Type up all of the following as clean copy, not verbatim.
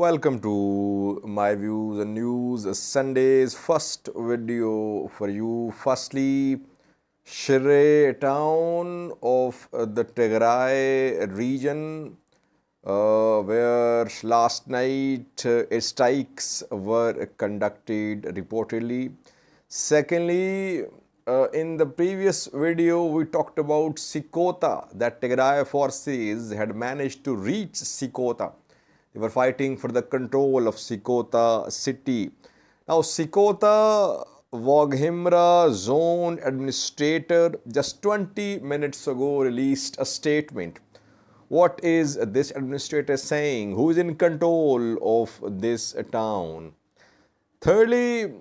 Welcome to my views and news. Sunday's first video for you. Firstly, Shire town of the Tigray region, where last night airstrikes were conducted reportedly. Secondly, in the previous video, we talked about Sekota, that Tigray forces had managed to reach Sekota. They were fighting for the control of Sekota city. Now, Sekota Waghimra zone administrator just 20 minutes ago released a statement. What is this administrator saying? Who is in control of this town? Thirdly,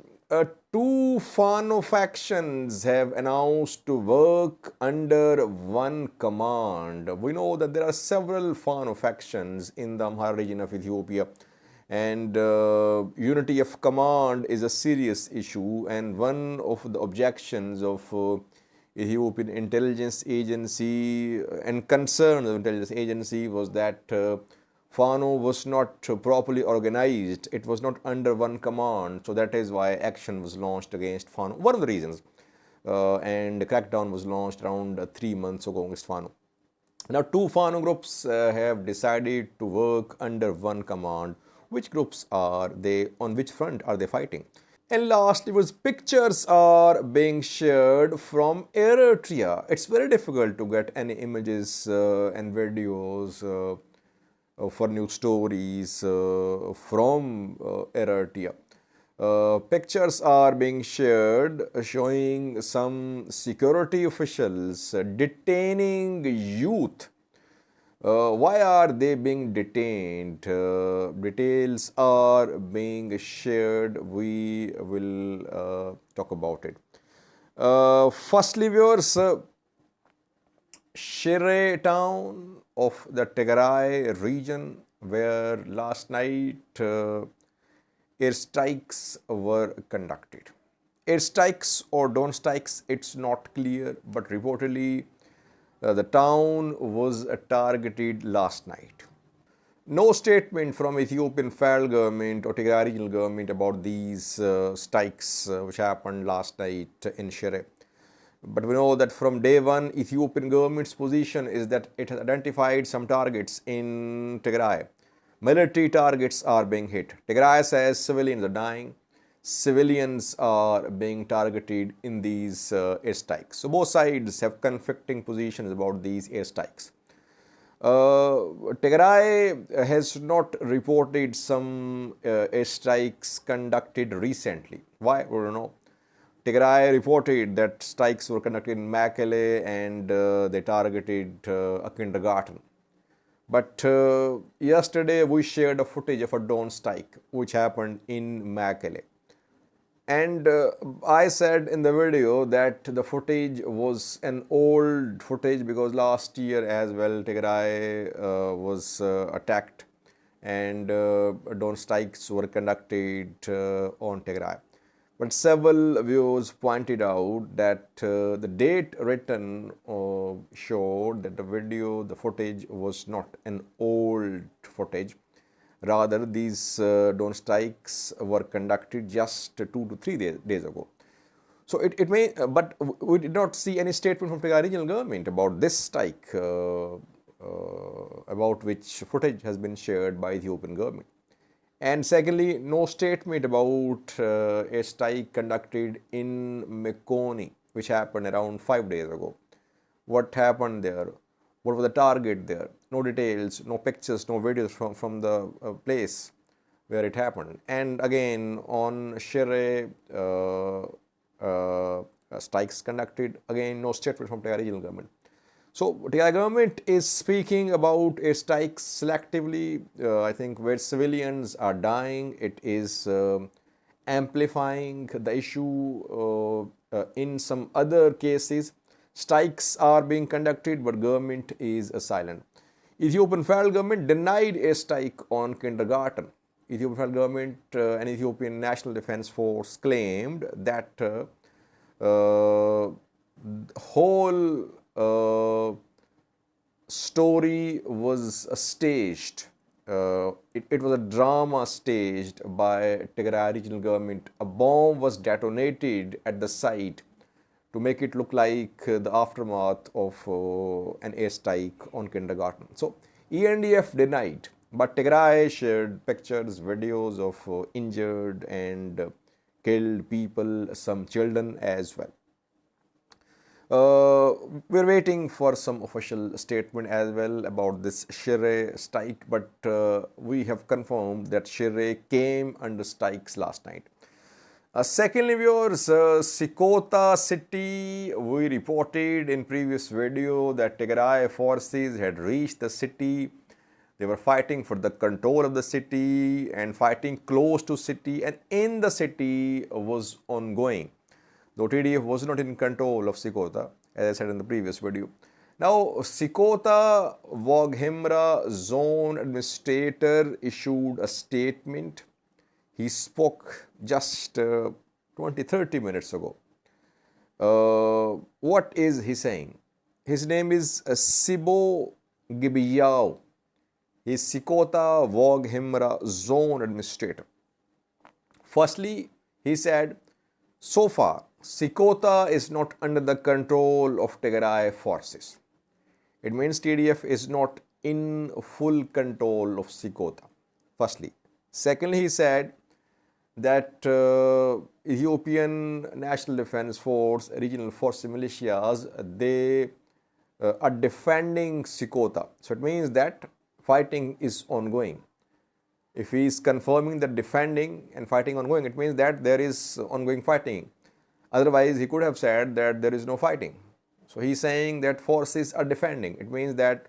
two Fano factions have announced to work under one command. We know that there are several Fano factions in the Amhara region of Ethiopia, and unity of command is a serious issue. And one of the objections of Ethiopian intelligence agency and concerns of intelligence agency was that Fano was not properly organized. It was not under one command. So that is why action was launched against Fano. One of the reasons. And the crackdown was launched around 3 months ago against Fano. Now, two Fano groups have decided to work under one command. Which groups are they? On which front are they fighting? And lastly, was pictures are being shared from Eritrea. It's very difficult to get any images and videos for news stories from Eritrea. Pictures are being shared showing some security officials detaining youth. Why are they being detained? Details are being shared. We will talk about it. Firstly, viewers, Shire town of the Tigray region, where last night airstrikes were conducted. Airstrikes or drone strikes, it's not clear, but reportedly the town was targeted last night. No statement from Ethiopian federal government or Tigray regional government about these strikes which happened last night in Shire. But we know that from day one, Ethiopian government's position is that it has identified some targets in Tigray. Military targets are being hit. Tigray says civilians are dying. Civilians are being targeted in these airstrikes. So both sides have conflicting positions about these airstrikes. Tigray has not reported some airstrikes conducted recently. Why? We don't know. Tigray reported that strikes were conducted in Mekelle and they targeted a kindergarten. But yesterday we shared a footage of a drone strike which happened in Mekelle. And I said in the video that the footage was an old footage because last year as well Tigray was attacked and drone strikes were conducted on Tigray. But several viewers pointed out that the date written showed that the footage was not an old footage. Rather, these drone strikes were conducted just 2 to 3 days ago. So it may, but we did not see any statement from Tigray regional government about this strike, about which footage has been shared by the Ethiopian government. And secondly, no statement about a strike conducted in Mekoni, which happened around 5 days ago. What happened there? What was the target there? No details, no pictures, no videos from the place where it happened. And again, on Shire, strikes conducted, again, no statement from Tigray regional government. So, Tigray government is speaking about airstrikes selectively. I think where civilians are dying, it is amplifying the issue. In some other cases, strikes are being conducted, but government is silent. Ethiopian federal government denied a strike on kindergarten. Ethiopian federal government and Ethiopian National Defense Force claimed that whole story was staged It was a drama staged by Tigray regional government. A bomb was detonated at the site to make it look like the aftermath of an airstrike on kindergarten. So ENDF denied, but Tigray shared pictures, videos of injured and killed people, some children as well. We're waiting for some official statement as well about this Shire strike, but we have confirmed that Shire came under strikes last night. Secondly, viewers, Sekota city, we reported in previous video that Tigray forces had reached the city. They were fighting for the control of the city and fighting close to city, and in the city was ongoing. Though TDF was not in control of Sekota, as I said in the previous video. Now, Sekota Waghimra zone administrator issued a statement. He spoke just 20-30 minutes ago. What is he saying? His name is Sibo Gibiyao. He is Sekota Waghimra zone administrator. Firstly, he said, so far, Sekota is not under the control of Tigray forces. It means TDF is not in full control of Sekota, firstly. Secondly, he said that Ethiopian National Defense Force, regional force militias, they are defending Sekota. So it means that fighting is ongoing. If he is confirming that defending and fighting ongoing, it means that there is ongoing fighting. Otherwise, he could have said that there is no fighting. So he is saying that forces are defending. It means that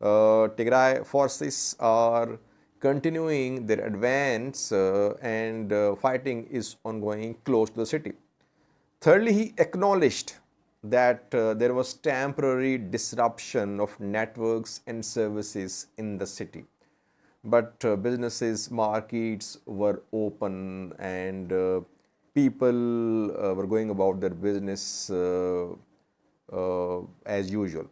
Tigray forces are continuing their advance and fighting is ongoing close to the city. Thirdly, he acknowledged that there was temporary disruption of networks and services in the city. But businesses, markets were open and people were going about their business as usual.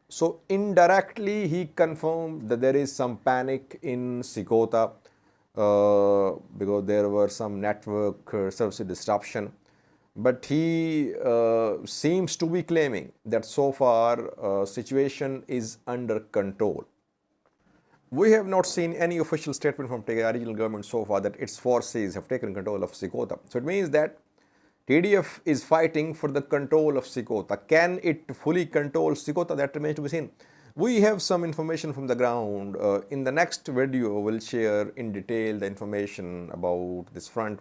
So indirectly, he confirmed that there is some panic in Sekota because there were some network service disruption. But he seems to be claiming that so far situation is under control. We have not seen any official statement from Tigray regional government so far that its forces have taken control of Sekota. So it means that TDF is fighting for the control of Sekota. Can it fully control Sekota? That remains to be seen. We have some information from the ground. In the next video, we'll share in detail the information about this front.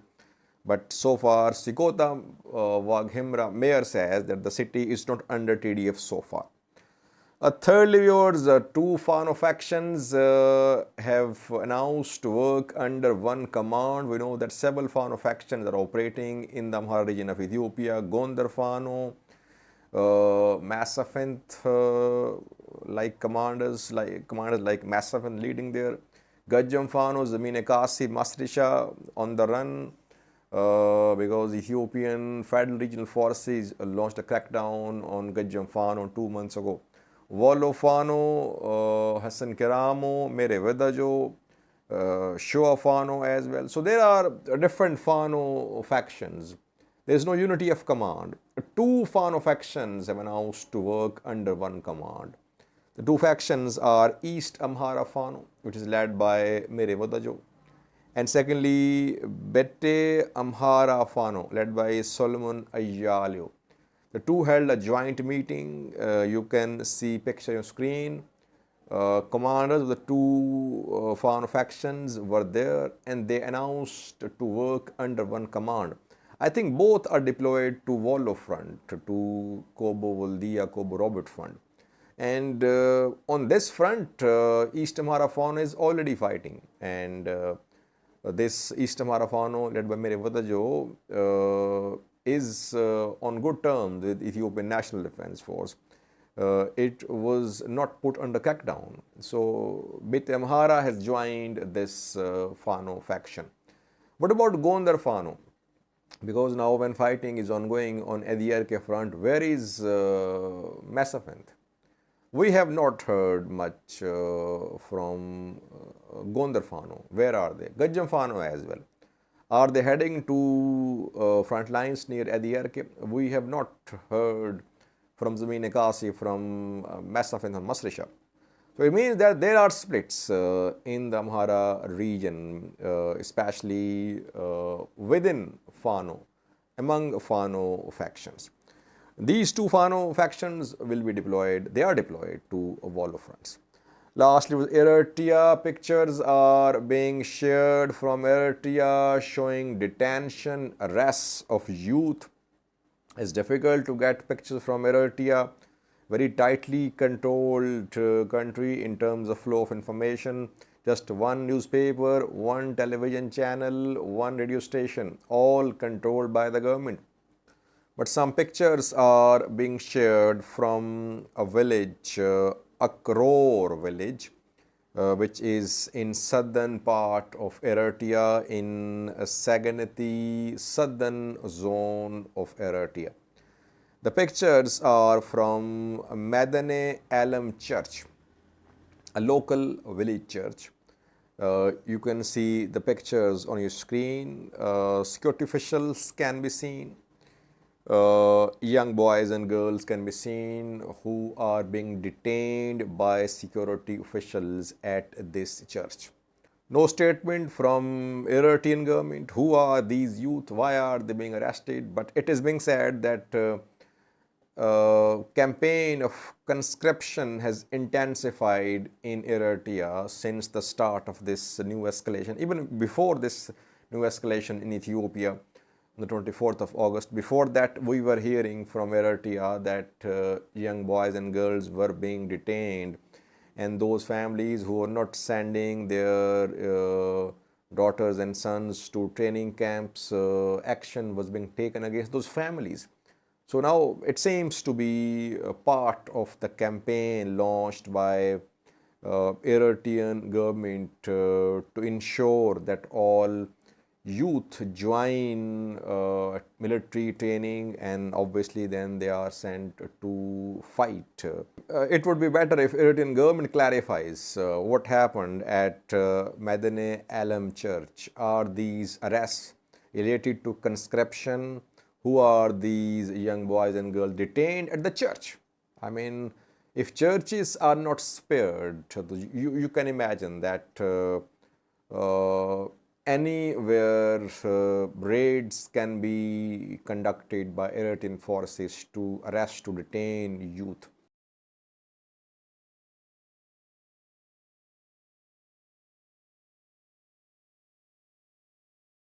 But so far, Sekota Waghimra mayor says that the city is not under TDF so far. Thirdly, viewers, two Fano factions have announced to work under one command. We know that several Fano factions are operating in the Amhara region of Ethiopia. Gondar Fano, Massafent, like commanders like Massafent leading there. Gajjam Fano, Zamine Kasi, Masrisha on the run because Ethiopian Federal Regional Forces launched a crackdown on Gajjam Fano 2 months ago. Wallo Fano, Hassan Keramo, Mere Vedajo, Shoa Fano as well. So there are different Fano factions. There is no unity of command. Two Fano factions have announced to work under one command. The two factions are East Amhara Fano, which is led by Mere Vedajo, and secondly Bete Amhara Fano, led by Solomon Ayalio. The two held a joint meeting. You can see picture on screen. Commanders of the two Fano factions were there and they announced to work under one command. I think both are deployed to Wallo front, to Kobo Waldia, Kobo Robert front. And on this front, East Amhara Fano is already fighting. And this East Amhara Fano, led by Mere Vedajo, is on good terms with Ethiopian National Defense Force. It was not put under crackdown. So Bete Amhara has joined this Fano faction. What about Gondar Fano? Because now when fighting is ongoing on Edirke front, where is Massafent? We have not heard much from Gondar Fano. Where are they? Gajjam Fano as well. Are they heading to front lines near Adiyarke? We have not heard from Zameen Kasi, from Masafin and Masrisha. So it means that there are splits in the Amhara region, especially within Fano, among Fano factions. These two Fano factions will be deployed, they are deployed to Wallo fronts. Lastly, Eritrea pictures are being shared from Eritrea showing detention, arrests of youth. It's difficult to get pictures from Eritrea, very tightly controlled country in terms of flow of information. Just one newspaper, one television channel, one radio station, all controlled by the government. But some pictures are being shared from a village, Akrur village, which is in southern part of Eritrea, in Segeneyti, southern zone of Eritrea. The pictures are from Medane Alam Church, a local village church. You can see the pictures on your screen. Security officials can be seen. Young boys and girls can be seen who are being detained by security officials at this church. No statement from Eritrean government. Who are these youth? Why are they being arrested? But it is being said that campaign of conscription has intensified in Eritrea since the start of this new escalation. Even before this new escalation in Ethiopia on the 24th of August, before that we were hearing from Eritrea that young boys and girls were being detained, and those families who were not sending their daughters and sons to training camps, action was being taken against those families. So now it seems to be a part of the campaign launched by Eritrean government to ensure that all youth join military training, and obviously then they are sent to fight. It would be better if Eritrean government clarifies what happened at Medane Alam Church. Are these arrests related to conscription? Who are these young boys and girls detained at the church? I mean, if churches are not spared, you can imagine that anywhere raids can be conducted by Eritrean forces to arrest, to detain youth.